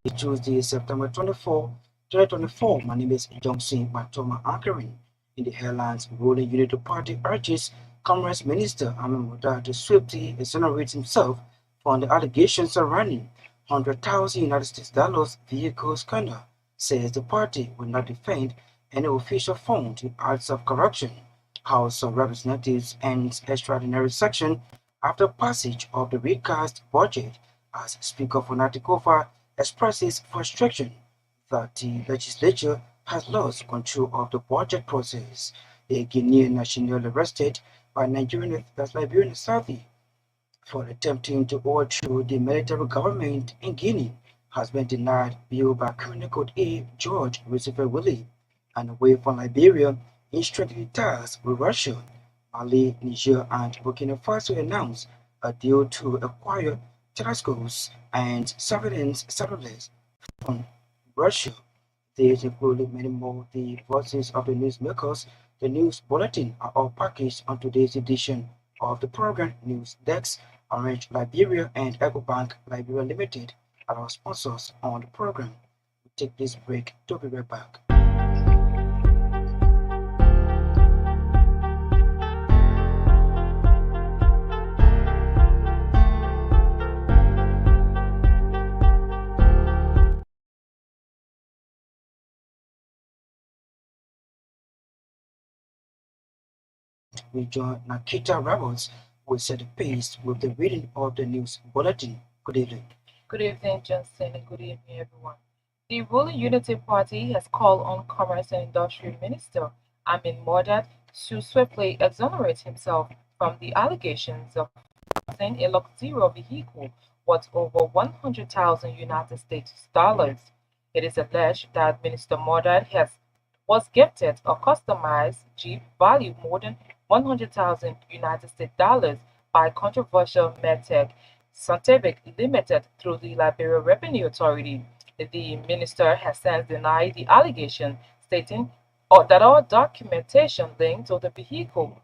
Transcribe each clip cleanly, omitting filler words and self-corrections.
Tuesday, September 24, 2024. My name is Johnson Matoma anchoring. In the headlines, ruling Unity Party urges Commerce Minister Amin Muda to swiftly exonerate himself from the allegations surrounding $100,000 vehicle scandal, says the party will not defend any official fund in acts of corruption. House of Representatives ends extraordinary session after passage of the recast budget as Speaker Fonati Kofa expresses frustration that the legislature has lost control of the budget process. A Guinean national arrested by Nigerian Liberian authority for attempting to overthrow the military government in Guinea has been denied bail by Criminal Code A George Christopher Willie and away from Liberia in strictly ties with Russia. Mali, Niger, and Burkina Faso announced a deal to acquire telescopes and surveillance satellites from Russia. These include many more. The voices of the newsmakers, the news bulletin are all packaged on today's edition of the program. News Desk, Orange Liberia, and EcoBank Liberia Limited are our sponsors on the program. We take this break to be right back. We join Nakita Rebels who will set the pace with the reading of the news bulletin. Good evening. Good evening, Johnson, and good evening, everyone. The ruling Unity Party has called on Commerce and Industry Minister Amin Mordat to swiftly exonerate himself from the allegations of using a luxury vehicle worth over 100,000 United States dollars. It is alleged that Minister Mordat was gifted a customized Jeep valued more than 100,000 United States dollars by controversial medtech Scientific Limited through the Liberia Revenue Authority. The minister has since denied the allegation, stating that all documentation linked to the vehicle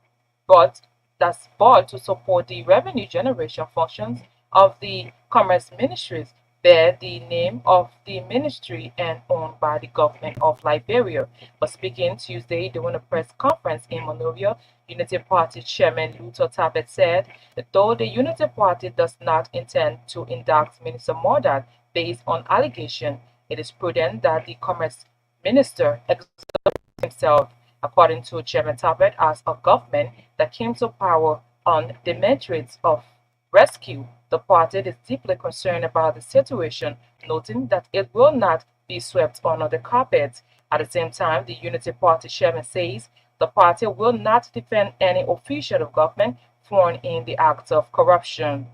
but that's bought to support the revenue generation functions of the Commerce Ministries bear the name of the ministry and owned by the government of Liberia. But speaking Tuesday during a press conference in Monrovia, Unity Party Chairman Luther Tabet said that though the Unity Party does not intend to indict Minister Mordat based on allegation, it is prudent that the Commerce Minister exonerate himself, according to Chairman Tabet, as a government that came to power on the merits of rescue. The party is deeply concerned about the situation, noting that it will not be swept under the carpet. At the same time, the Unity Party chairman says the party will not defend any official of government found in the acts of corruption.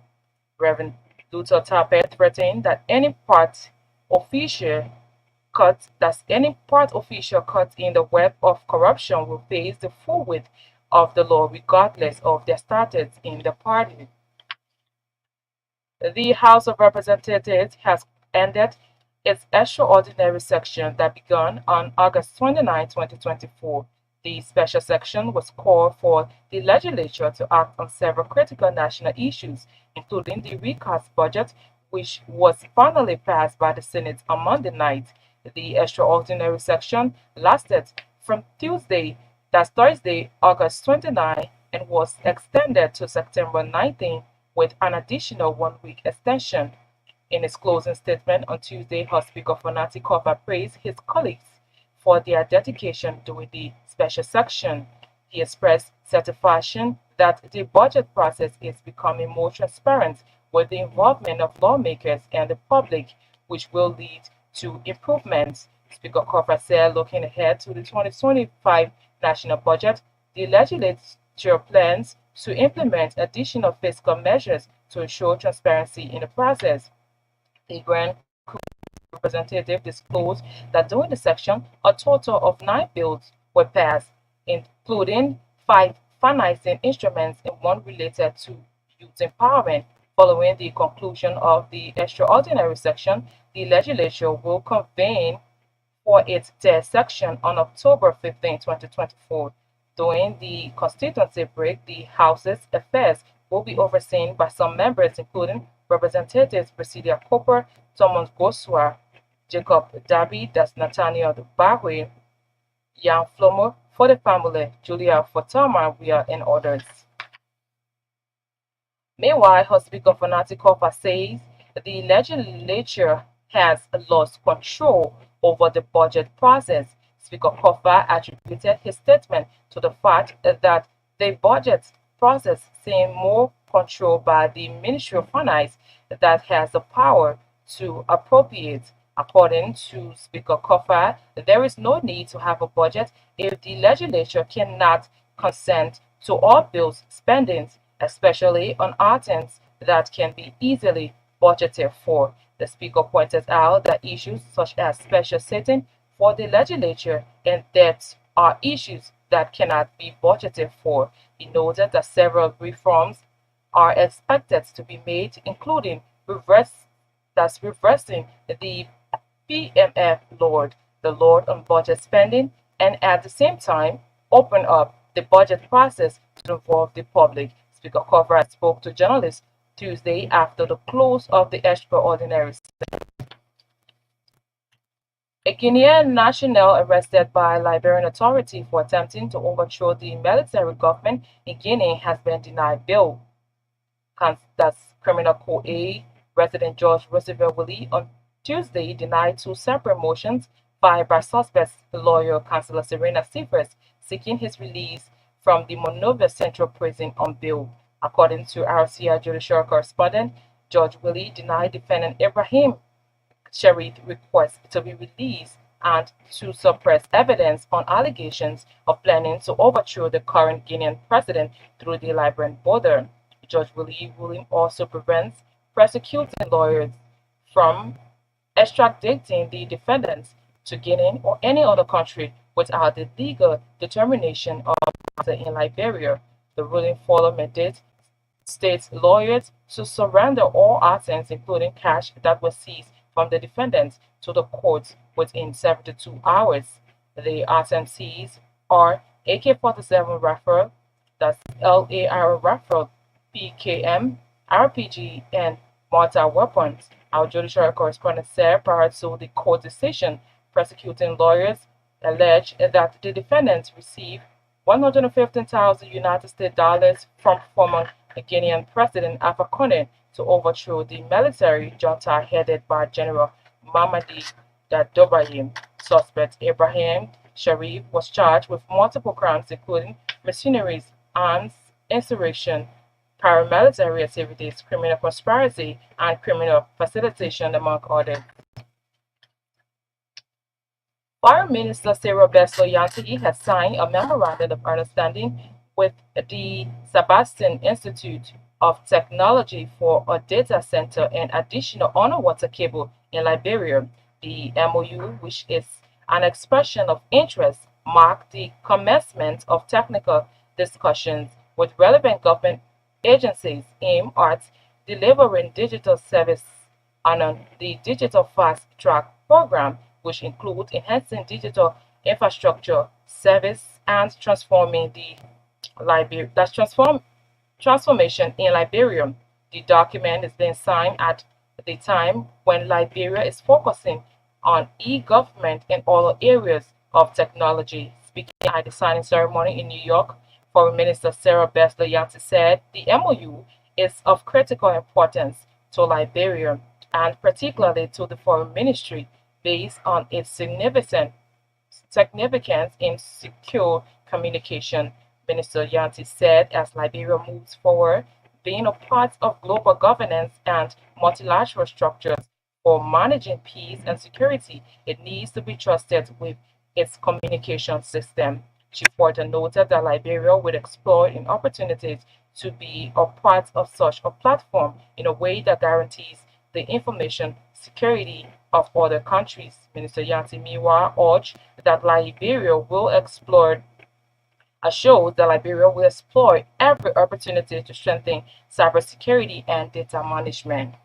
Reverend Luther Tapet threatened that any part official caught in the web of corruption will face the full weight of the law regardless of their status in the party. The House of Representatives has ended its extraordinary session that began on August 29, 2024. The special session was called for the legislature to act on several critical national issues, including the recast budget, which was finally passed by the Senate on Monday night. The extraordinary session lasted from Thursday, August 29, and was extended to September 19 with an additional 1 week extension. In his closing statement on Tuesday, House Speaker Fonati Kofa praised his colleagues for their dedication during the special session. He expressed satisfaction that the budget process is becoming more transparent with the involvement of lawmakers and the public, which will lead to improvements. Speaker Kofa said, looking ahead to the 2025 national budget, the legislature plans to implement additional fiscal measures to ensure transparency in the process. The Grand Representative disclosed that during the session, a total of 9 bills were passed, including 5 financing instruments and one related to youth empowerment. Following the conclusion of the extraordinary session, the legislature will convene for its third session on October 15, 2024. During the constituency break, the House's affairs will be overseen by some members, including Representatives Presidia Cooper, Thomas Gosua, Jacob Dabi, that's Nathaniel Bahwe, Jan Flomo for the family, Julia Fotama, we are in others. Meanwhile, Speaker Fanati Kofa says the legislature has lost control over the budget process. Speaker Kofa attributed his statement to the fact that the budget process seems more controlled by the Ministry of Finance that has the power to appropriate. According to Speaker Kofa, there is no need to have a budget if the legislature cannot consent to all bills spendings, especially on items that can be easily budgeted for. The Speaker pointed out that issues such as special sitting for the legislature and debts are issues that cannot be budgeted for. He noted that several reforms are expected to be made, including reversing the PMF Lord, the Lord on budget spending, and at the same time open up the budget process to involve the public. Speaker Kovrat spoke to journalists Tuesday after the close of the extraordinary. A Guinean national arrested by Liberian authority for attempting to overthrow the military government in Guinea has been denied bail. That's Criminal Court A. Resident George Roosevelt Willie on Tuesday denied two separate motions filed by suspects lawyer Councillor Serena Seifers seeking his release from the Monrovia Central Prison on bail. According to RCI judicial correspondent, George Willie denied defendant Ibrahim Sharif request to be released and to suppress evidence on allegations of planning to overthrow the current Guinean president through the Liberian border. Judge Willie ruling also prevents prosecuting lawyers from extraditing the defendants to Guinea or any other country without the legal determination of the matter in Liberia. The ruling followed mandate states lawyers to surrender all assets, including cash that was seized from the defendants, to the courts within 72 hours. The assets seized are AK-47 rifle, that's LAR rifle, PKM, RPG, and mortar weapons. Our judicial correspondent said prior to the court decision, prosecuting lawyers alleged that the defendants received 115,000 United States dollars from former Guinean President Alpha Condé to overthrow the military junta headed by General Mamadi Doumbouya. Suspect Ibrahim Sharif was charged with multiple crimes including mercenaries, arms, insurrection, paramilitary activities, criminal conspiracy, and criminal facilitation, among others. Foreign Minister Cyril Yanti has signed a memorandum of understanding with the Sebastian Institute of Technology for a data center and additional underwater cable in Liberia. The MOU, which is an expression of interest, marked the commencement of technical discussions with relevant government agencies aimed at delivering digital service under the Digital Fast Track program, which includes enhancing digital infrastructure service and transforming the transformation in Liberia. The document is being signed at the time when Liberia is focusing on e-government in all areas of technology. Speaking at the signing ceremony in New York, Foreign Minister Sarah Yanti said the MOU is of critical importance to Liberia and particularly to the Foreign Ministry based on its significance in secure communication. Minister Yanti said as Liberia moves forward, being a part of global governance and multilateral structures for managing peace and security, it needs to be trusted with its communication system. She further noted that Liberia would explore in opportunities to be a part of such a platform in a way that guarantees the information security of other countries. Minister Yanti Miwa urged that Liberia will explore shows that Liberia will explore every opportunity to strengthen cybersecurity and data management.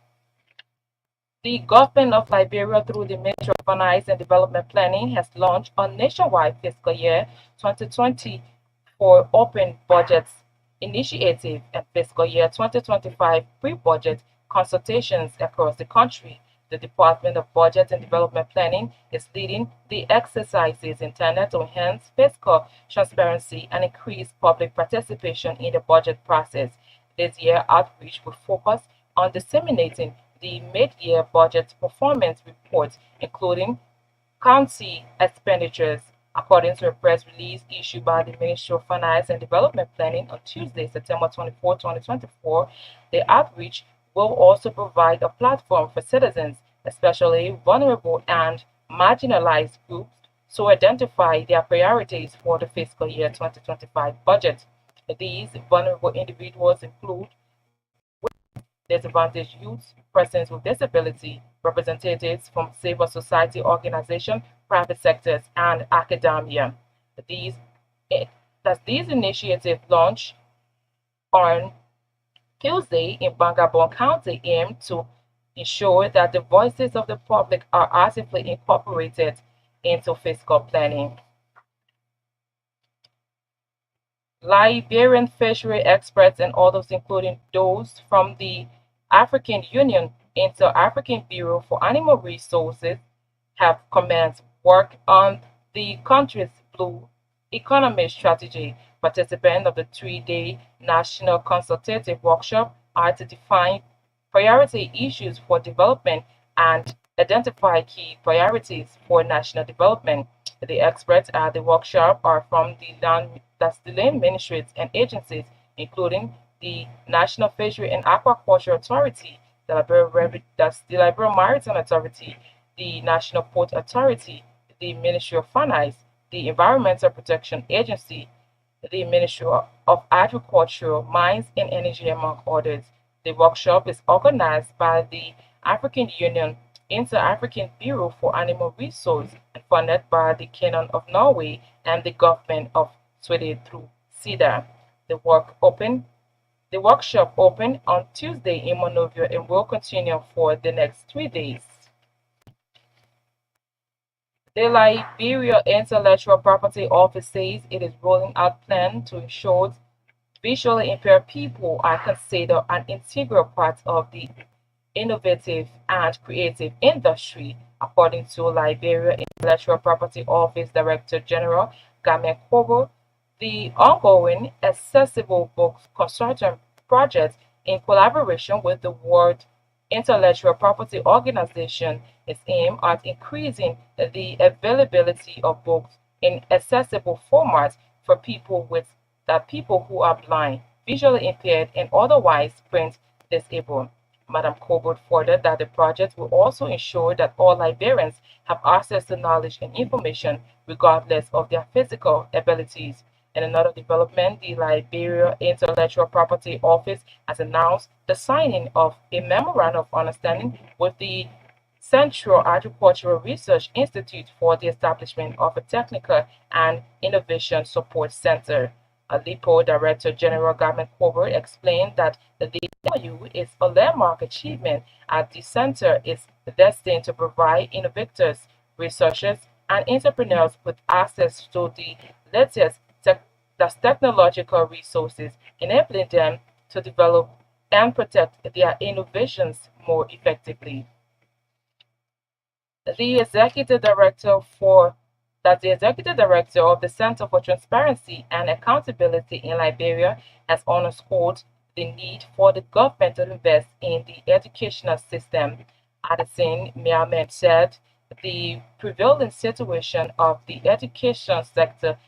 The government of Liberia, through the Ministry of Finance and Development Planning, has launched a nationwide fiscal year 2024 open budgets initiative and fiscal year 2025 pre-budget consultations across the country. The Department of Budget and Development Planning is leading the exercises intended to enhance fiscal transparency and increase public participation in the budget process. This year, outreach will focus on disseminating the mid-year budget performance report, including county expenditures, according to a press release issued by the Ministry of Finance and Development Planning on Tuesday, September 24, 2024. The outreach will also provide a platform for citizens, especially vulnerable and marginalized groups, to identify their priorities for the fiscal year 2025 budget. These vulnerable individuals include disadvantaged youth, persons with disability, representatives from civil society organizations, private sectors, and academia. These, eh, these initiatives launched on Tuesday in Bangabon County aim to ensure that the voices of the public are actively incorporated into fiscal planning. Liberian fishery experts and others, including those from the African Union, Inter-African Bureau for Animal Resources, have commenced work on the country's blue economy strategy. Participants of the three-day national consultative workshop are to define priority issues for development and identify key priorities for national development. The experts at the workshop are from the land ministries and agencies, including the National Fishery and Aquaculture Authority, the Liberia Maritime Authority, the National Port Authority, the Ministry of Finance, the Environmental Protection Agency, the Ministry of Agriculture, Mines and Energy, among others. The workshop is organized by the African Union, Inter-African Bureau for Animal Resources, and funded by the Canon of Norway and the government of Sweden through SIDA. The workshop opened on Tuesday in Monrovia and will continue for the next 3 days. The Liberia Intellectual Property Office says it is rolling out plans to ensure visually impaired people are considered an integral part of the innovative and creative industry, according to Liberia Intellectual Property Office Director General Gamen Kobo. The ongoing Accessible Books Consortium project, in collaboration with the World Intellectual Property Organization, is aimed at increasing the availability of books in accessible formats for people who are blind, visually impaired, and otherwise print disabled. Madam Colbert furthered that the project will also ensure that all Liberians have access to knowledge and information regardless of their physical abilities. In another development, the Liberia Intellectual Property Office has announced the signing of a memorandum of understanding with the Central Agricultural Research Institute for the establishment of a technical and innovation support center. Alipo Director General Garment Colbert explained that the MOU is a landmark achievement as the center is destined to provide innovators, researchers, and entrepreneurs with access to the latest technological resources, enabling them to develop and protect their innovations more effectively. The executive director for the executive director of the Center for Transparency and Accountability in Liberia has underscored the need for the government to invest in the educational system. Addison Myean said the prevailing situation of the education sector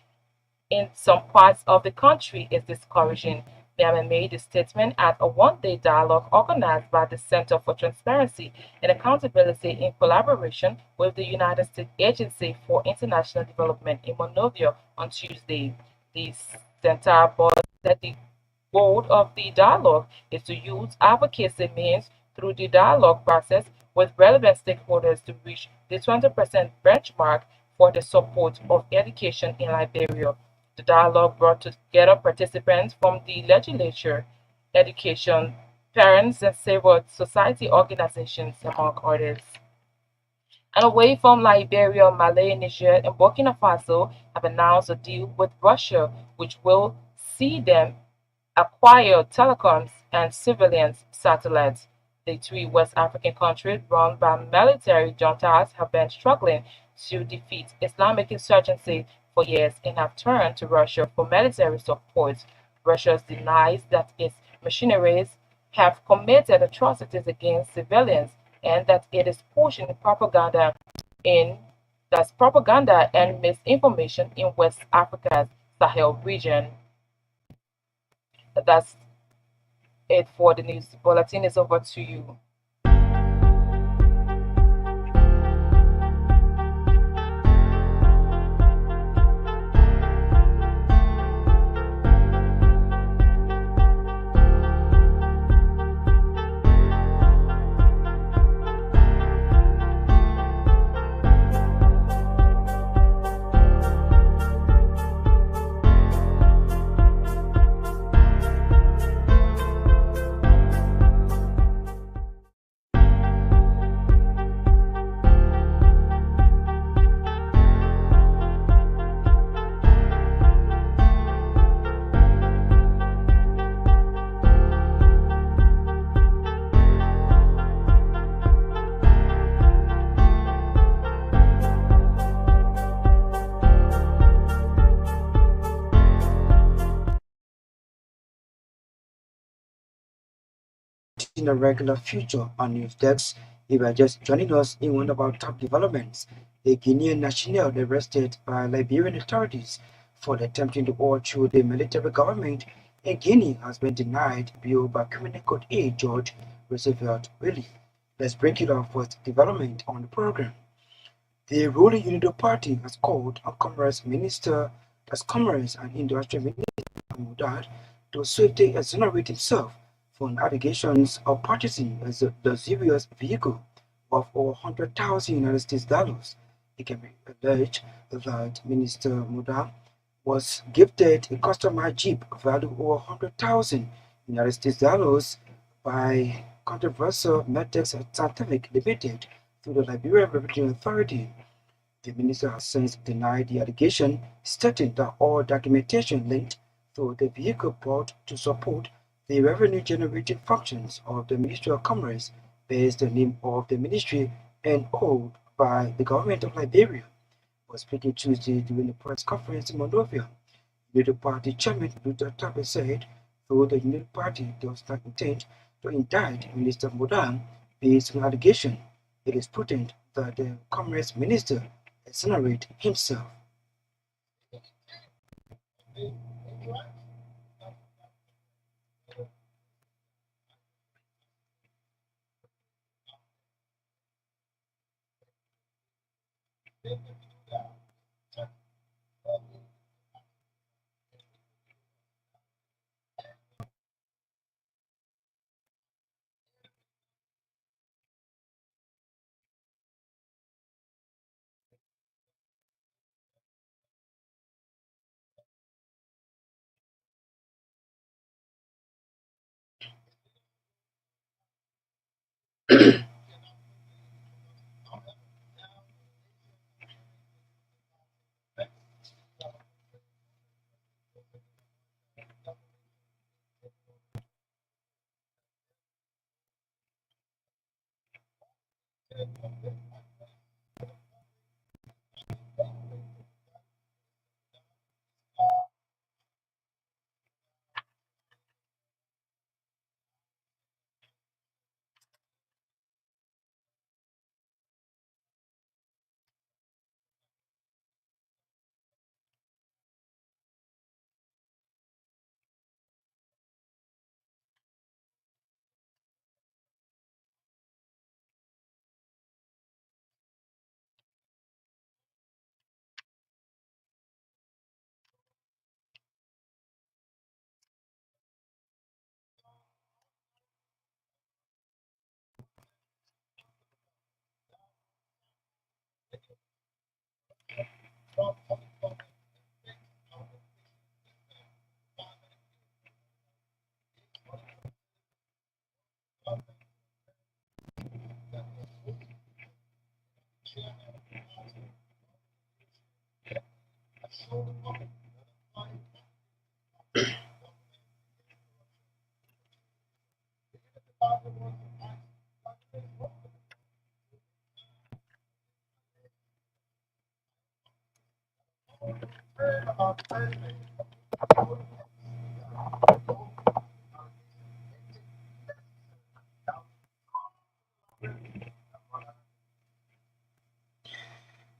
in some parts of the country is discouraging. Myean made the statement at a one-day dialogue organized by the Center for Transparency and Accountability in collaboration with the United States Agency for International Development in Monrovia on Tuesday. The center board said the goal of the dialogue is to use advocacy means through the dialogue process with relevant stakeholders to reach the 20% benchmark for the support of education in Liberia. The dialogue brought together participants from the legislature, education, parents, and civil society organizations, among others. And away from Liberia, Mali, Niger, and Burkina Faso have announced a deal with Russia, which will see them acquire telecoms and surveillance satellites. The three West African countries run by military juntas have been struggling to defeat Islamic insurgency for years and have turned to Russia for military support. Russia denies that its machineries have committed atrocities against civilians and that it is pushing in propaganda and misinformation in West Africa's Sahel region. That's it for the news bulletin. Is over to you. In a regular feature on News Desk. If you are just joining us in one of our top developments, a Guinean national arrested by Liberian authorities for attempting to overthrow the military government in Guinea has been denied bail by Criminal Court A Judge Roosevelt Willie. Let's break it off with development on the program. The ruling Unity Party has called on Commerce and Industry Minister Mudad to swiftly exonerate himself from allegations of purchasing a luxurious vehicle of over 100,000 United States dollars. It can be alleged that Minister Muda was gifted a customized Jeep valued over 100,000 United States dollars by controversial Metex Scientific Limited through the Liberian Revenue Authority. The minister has since denied the allegation, stating that all documentation linked to the vehicle brought to support the revenue-generating functions of the Ministry of Commerce bears the name of the ministry and owned by the government of Liberia. Was speaking Tuesday during a press conference in Monrovia. Unity Party Chairman Luther Tabe said, though the Unity Party does not intend to indict Minister Modan based on allegation, it is prudent that the Commerce Minister exonerate himself.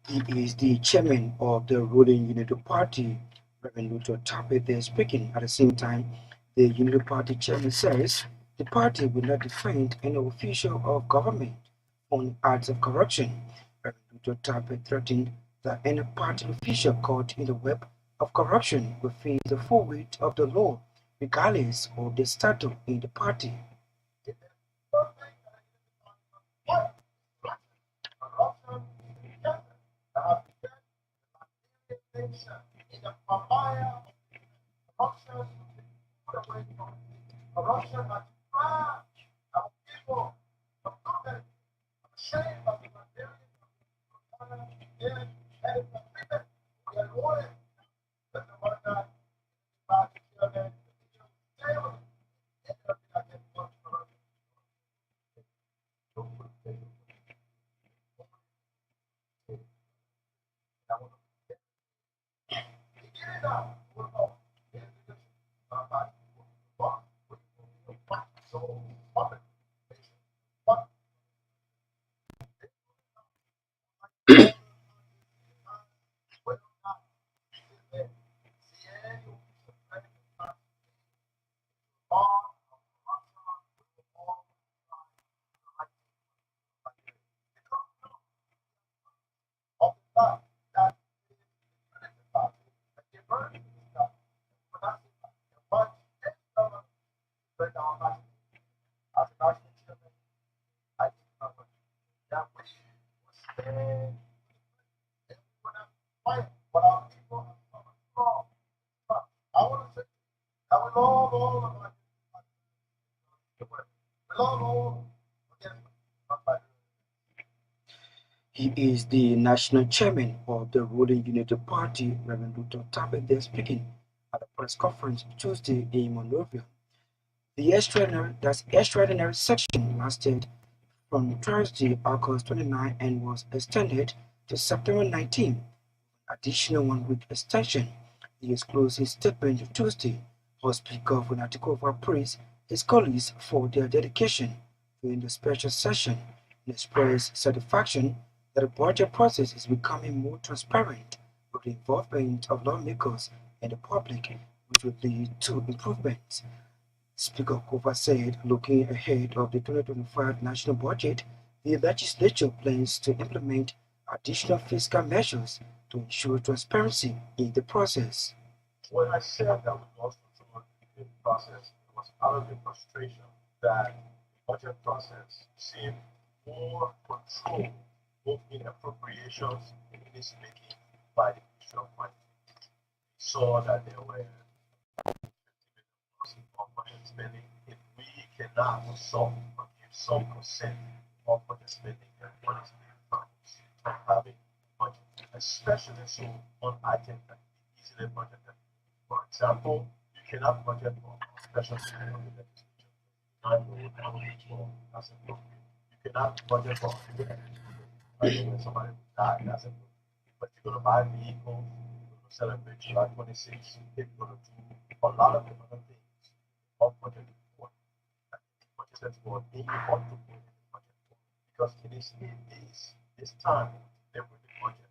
He is the chairman of the ruling Unity Party. Reverend Luther Tapet there speaking. At the same time, the Unity Party chairman says the party will not defend any official of government on acts of corruption. Reverend Luther Tapet threatened that any party official caught in the web of corruption will face the full weight of the law, regardless of their status in the party. He is the national chairman of the ruling Unity Party, Reverend Luther Tapet, there speaking at a press conference Tuesday in Monrovia. The extraordinary session lasted from Thursday, August 29, and was extended to September 19. Additional one-week extension. He closed his statement Tuesday. House Speaker Funatikova praised his colleagues for their dedication during the special session and expressed satisfaction that the budget process is becoming more transparent with the involvement of lawmakers and the public, which will lead to improvements. Speaker Kova said, looking ahead of the 2025 national budget, the legislature plans to implement additional fiscal measures to ensure transparency in the process. When I said that we lost control in the process, it was out of the frustration that the budget process seemed more controlled, both in appropriations and in making by the Ministry of Finance. We saw that there were of budget spending. If we cannot solve or give some consent of budget spending and what is being proposed of having budget, especially so on items that can be easily budgeted. For example, you cannot budget for special measure of the legislature. I know how much more that's appropriate. You cannot budget for when somebody died, that's appropriate. But you're gonna buy vehicles, you're gonna celebrate July 26th, you're gonna do a lot of different things of budget report. Budget that's for being ought to put in the budget for. Because it is in this time that with the budget,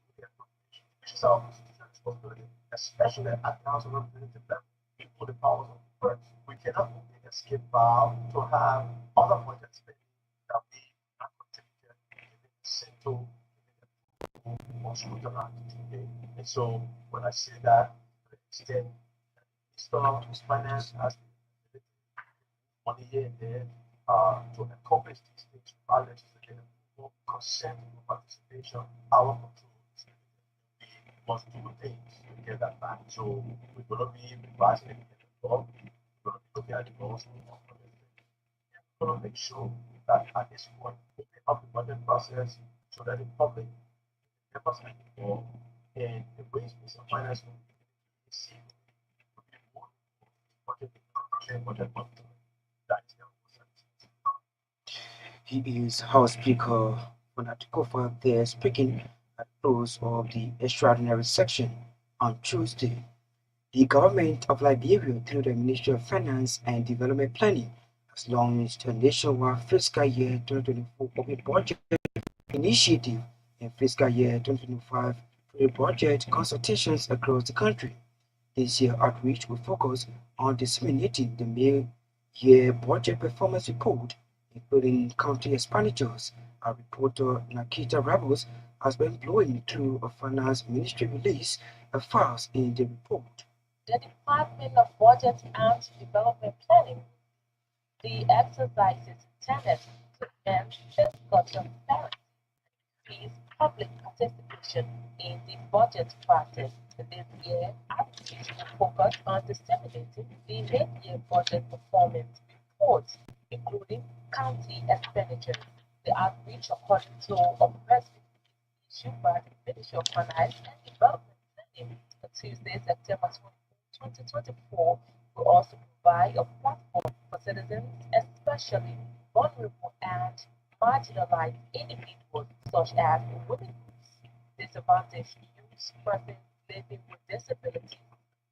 with the appropriation, which is our constitutional responsibility, especially at the House of Representatives level, people the powers of the purse. We cannot only escape vow to have other budget spending that we not contributed in the central or scrutinized. Okay? And so when I say that, to the extent Minister Finance has the money here and there to accomplish these things our legislative approval, consent, or participation, our control. We must do things to get that back. So we're going to be revising the law. We're going to be looking at the laws. We're going to make sure that at this point, we have the budget process so that the public, members are involved, and the ways Minister of Finance will see He is House Speaker Funatikova there speaking at the close of the extraordinary section. On Tuesday, the government of Liberia, through the Ministry of Finance and Development Planning, has launched a nationwide fiscal year 2024 public budget initiative and fiscal year 2025 pre-budget consultations across the country. This year outreach will focus on disseminating the mid-year budget performance report, including county expenditures. Our reporter Nakita Rebels has been blowing through a finance ministry release of files in the report. The Department of Budget and Development Planning, the exercise is intended to enhance fiscal transparency, increase public participation in the budget process. This year, outreach will focus on disseminating the mid-year budget performance reports, including county expenditures. The outreach, according to a press release issued by the Ministry of Finance and Development Planning on Tuesday, September 24, 2024, will also provide a platform for citizens, especially vulnerable and marginalized individuals such as women, disadvantaged youth, persons living with disabilities,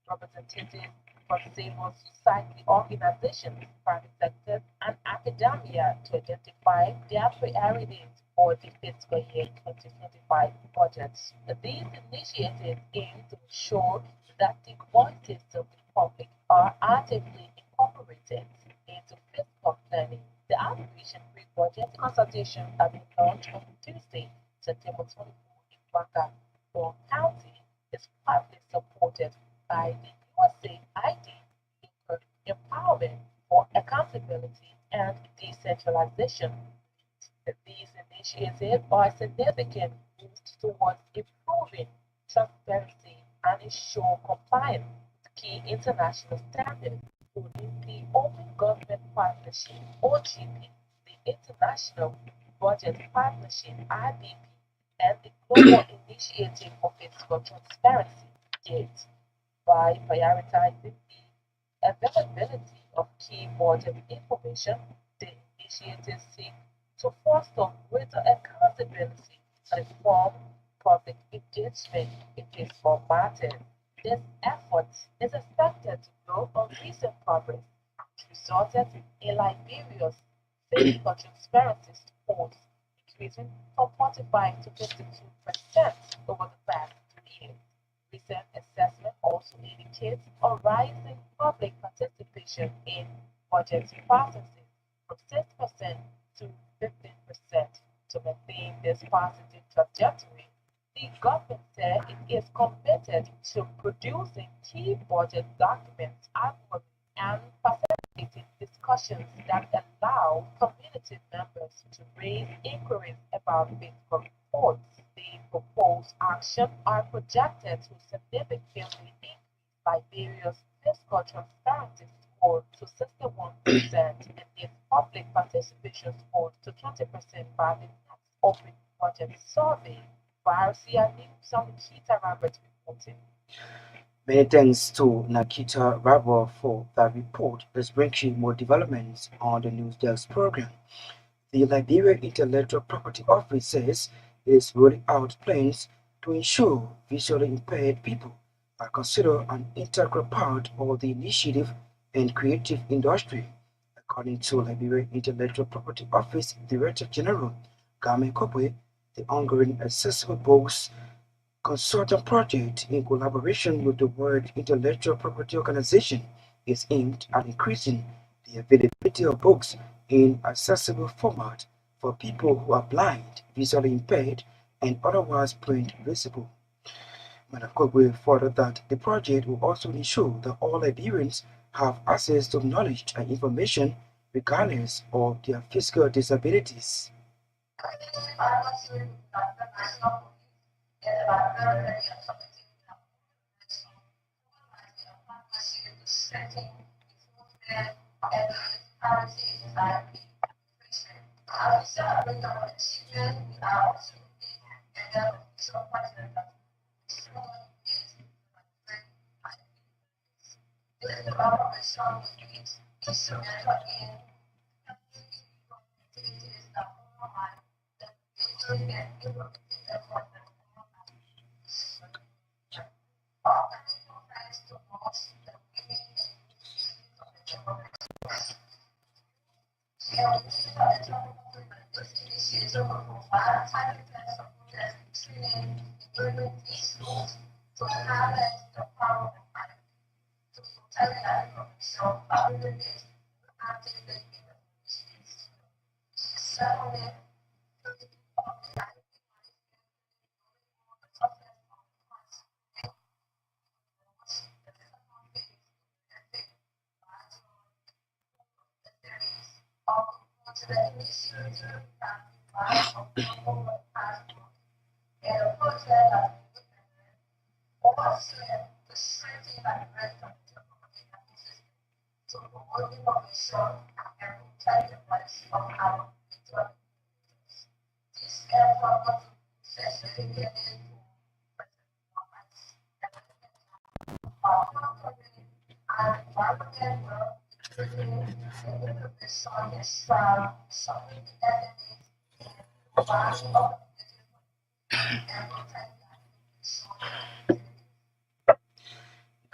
representatives from civil society organizations, private sector, and academia to identify their priorities for the fiscal year 2025 budgets. These initiatives aim to ensure that the voices of the public are actively incorporated into fiscal planning. The outreach and pre-budget consultation have been launched on Tuesday, September 24 in Waka, Bong County, is partly supported by the USAID Empowerment for Accountability and Decentralization. These initiatives are a significant boost towards improving transparency and ensure compliance with key international standards, including the Open Government Partnership (OGP), the International Budget Partnership (IBP), and the Global Initiative for Fiscal Transparency (GATE). By prioritizing the availability of key budget information, the initiatives seek to foster greater accountability and inform public engagement in fiscal matters. This effort is expected to build on recent progress, which resulted in Liberia's fiscal transparency scores increasing from 45 to 52% over the past 2 years. Recent assessment also indicates a rise in public participation in budget processes from 6% to 15%. To maintain this positive trajectory, the government said it is committed to producing key budget documents annually and facilitating discussions that allow community members to raise inquiries about fiscal reports. The proposed actions are projected to significantly increase Liberia's fiscal transparency score to 61% and its public participation score to 20% by the next open budget survey. Virus and some key parameters reporting. Many thanks to Nakita Rabo for that report. Let's bring you more developments on the News Desk program. The Liberia Intellectual Property Office says it is rolling out plans to ensure visually impaired people are considered an integral part of the initiative and creative industry. According to Liberia Intellectual Property Office Director General Game Kopwe, the ongoing Accessible Books consortium project in collaboration with the World Intellectual Property Organization is aimed at increasing the availability of books in accessible format for people who are blind, visually impaired, and otherwise print visible. Manakogwe furthered that the project will also ensure that all Liberians have access to knowledge and information regardless of their physical disabilities.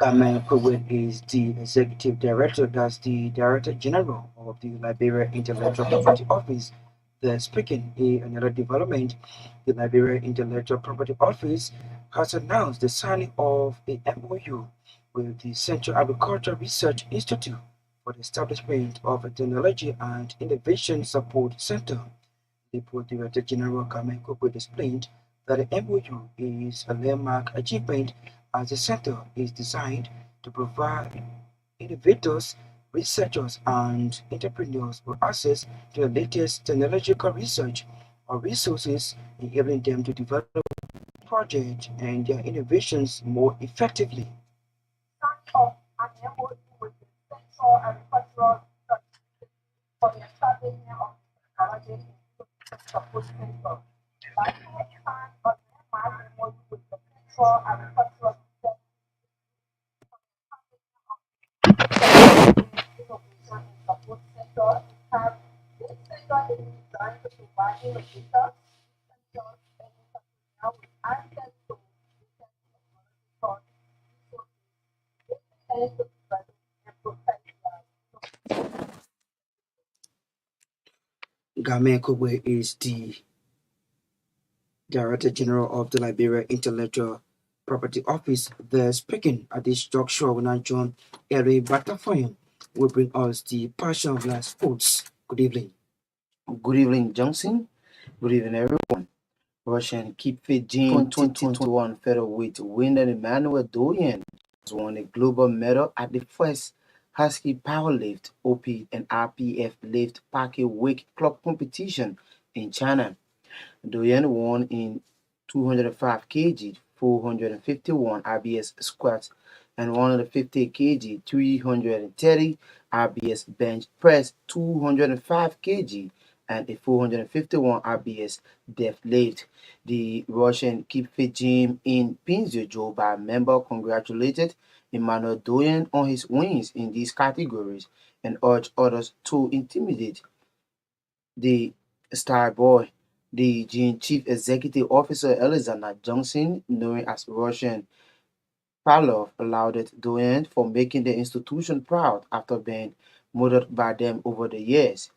Carmen Pruitt is the executive director, that's the director general of the Liberia Intellectual Property Office. The speaking in another development, the Liberia Intellectual Property Office has announced the signing of a MOU with the Central Agricultural Research Institute for the establishment of a technology and innovation support center. The Director General Carmen Pruitt explained that the MOU is a landmark achievement as the center is designed to provide innovators, researchers, and entrepreneurs with access to the latest technological research or resources, enabling them to develop projects and their innovations more effectively. Game Kogwe is the Director General of the Liberia Intellectual Property Office. The speaking at this juncture when John Eri Batafoyan will bring us the Passion of Life Sports. Good evening. Good evening, Johnson. Good evening, everyone. Russian Keep Fit Gym 2021 featherweight winner Emmanuel Doyen has won a global medal at the first Husky Powerlift OP and RPF Lift Parquet Weight Club competition in China. Doyen won in 205 kg, 451 RBS squats, and 150 kg, 330 RBS bench press, 205 kg, and a 451 RBS deadlift. The Russian Keep Fit Gym in Pinzio by member congratulated Emmanuel Doyen on his wins in these categories and urged others to intimidate the star boy. The Chief Executive Officer Alexander Johnson, known as Russian Pavlov, lauded Doyen for making the institution proud after being modeled by them over the years.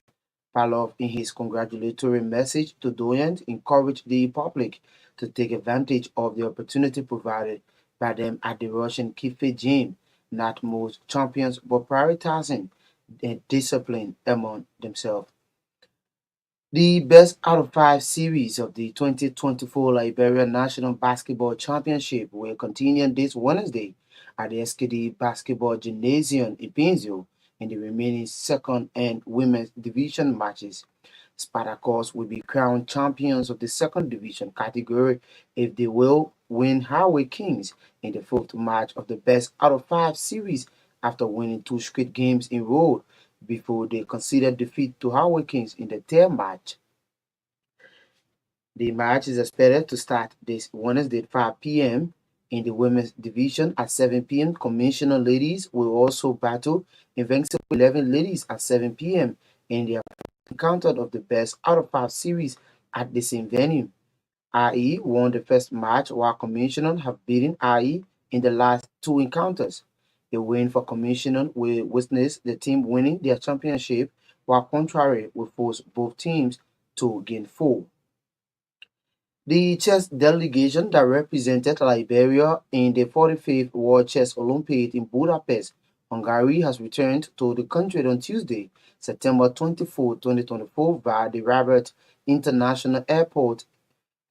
Pavlov, in his congratulatory message to Doyen, encouraged the public to take advantage of the opportunity provided by them at the Russian Kife gym, not most champions, but prioritizing the discipline among themselves. The best out of five series of the 2024 Liberia National Basketball Championship will continue this Wednesday at the SKD Basketball Gymnasium in Pinzio in the remaining second and women's division matches. Spartacus will be crowned champions of the second division category if they will win Highway Kings in the fourth match of the best out of five series after winning two straight games in a row before they conceded defeat to Highway Kings in the third match. The match is expected to start this Wednesday at 5 p.m. In the women's division at 7 p.m. Commissioner ladies will also battle Invincible 11 ladies at 7 p.m. in their encounter of the best out of five series at the same venue. IE won the first match while Commissioner have beaten IE in the last two encounters. A win for Commissioner will witness the team winning their championship while contrary will force both teams to gain 4. The chess delegation that represented Liberia in the 45th World Chess Olympiad in Budapest, Hungary, has returned to the country on Tuesday, September 24, 2024, via the Rabat International Airport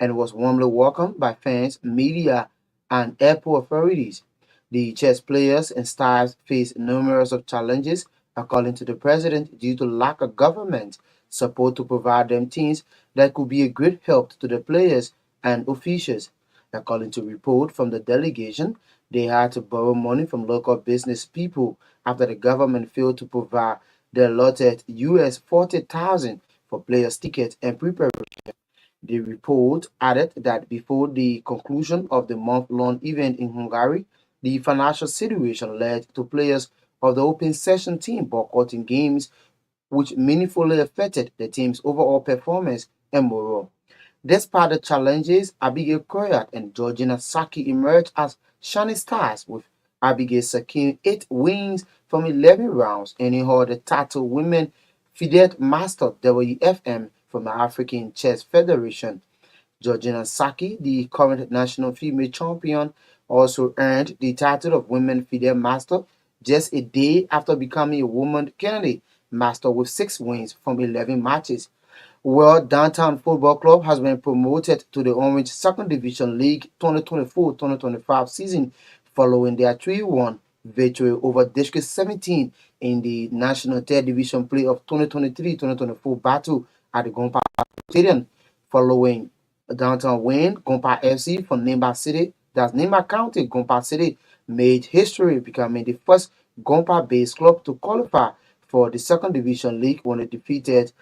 and was warmly welcomed by fans, media, and airport authorities. The chess players and stars face numerous of challenges, according to the president, due to lack of government support to provide them things that could be a great help to the players and officials. According to report from the delegation, they had to borrow money from local business people after the government failed to provide the allotted US 40,000 for players' tickets and preparation. The report added that before the conclusion of the month-long event in Hungary, the financial situation led to players of the open session team boycotting games, which meaningfully affected the team's overall performance and morale. Despite the challenges, Abigail Coyat and Georgina Saki emerged as shining stars, with Abigail securing 8 wins from 11 rounds, earning her the title Women FIDE Master WFM from the African Chess Federation. Georgina Saki, the current national female champion, also earned the title of Women FIDE Master just a day after becoming a woman Kennedy Master with 6 wins from 11 matches. Well, Downtown Football Club has been promoted to the Orange Second Division League 2024-2025 season following their 3-1 victory over District 17 in the National Third Division Playoff 2023-2024 battle at the Gompa Stadium. Following a downtown win, Gompa FC from Nimba City, that's Nimba County, Gompa City, made history, becoming the first Gompa-based club to qualify for the Second Division League when it defeated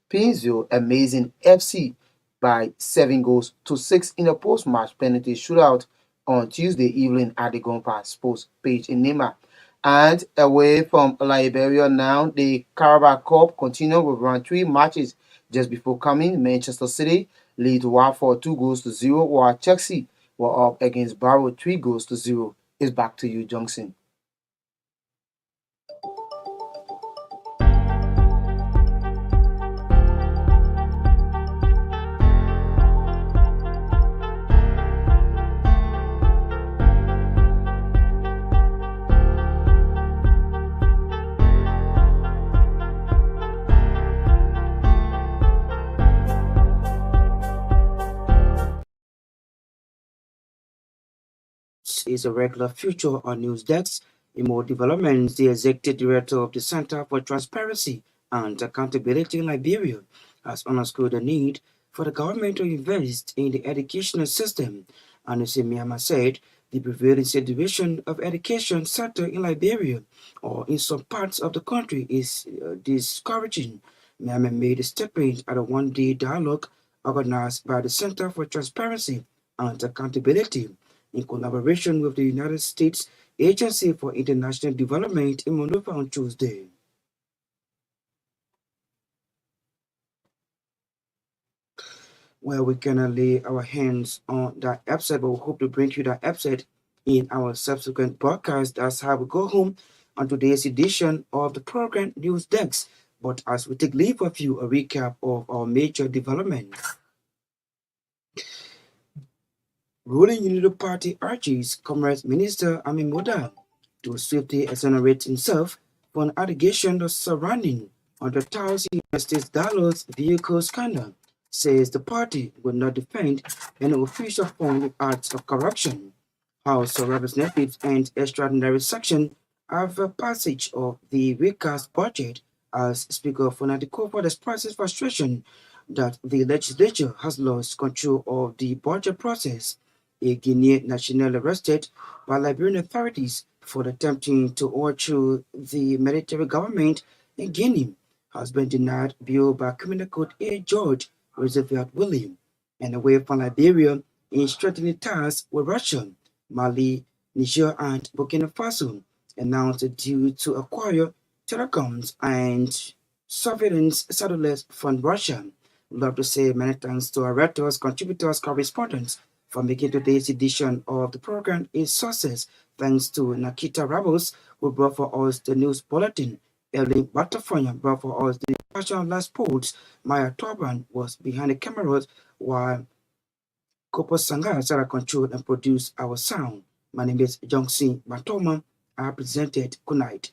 Painesville Amazing FC by 7 goals to 6 in a post-match penalty shootout on Tuesday evening at the Gompa Sports page in Nima. And away from Liberia now, the Carabao Cup continued with round 3 matches just before coming. Manchester City lead Watford 2 goals to 0, while Chelsea were up against Barrow 3 goals to 0. It's back to you, Johnson. Is a regular feature on news desks. In more developments, the executive director of the Center for Transparency and Accountability in Liberia has underscored the need for the government to invest in the educational system. And as Myean said, the prevailing situation of education sector in Liberia or in some parts of the country is discouraging. Myean made a statement at a one-day dialogue organized by the Center for Transparency and Accountability in collaboration with the United States Agency for International Development in Monrovia on Tuesday. Well, we cannot lay our hands on that episode, but we hope to bring you that episode in our subsequent broadcast. That's how we go home on today's edition of the program News Desk. But as we take leave of you, a recap of our major developments. Ruling Unity Party urges Commerce Minister Amin Moda to swiftly exonerate himself for an allegation of surrounding $100,000 United States dollars vehicle scandal, says the party will not defend any official form of acts of corruption. House of Representatives and Extraordinary Section have a passage of the recast budget as Speaker Fonadi Kofod expresses frustration that the legislature has lost control of the budget process. A Guinean national arrested by Liberian authorities for attempting to overthrow the military government in Guinea has been denied bail by Criminal Code A. George Roosevelt William, and away from Liberia in strengthening ties with Russia, Mali, Niger, and Burkina Faso, announced due to acquire telecoms and surveillance satellites from Russia. We'd love to say many thanks to our writers, contributors, correspondents for making today's edition of the program a success. Thanks to Nakita Ramos, who brought for us the news bulletin. Ellie Butterfree brought for us the passion last sports. Maya Torgbean was behind the cameras while Kopo Sangha Sarah controlled and produced our sound. My name is Johnson Bantoma. I presented. Good night.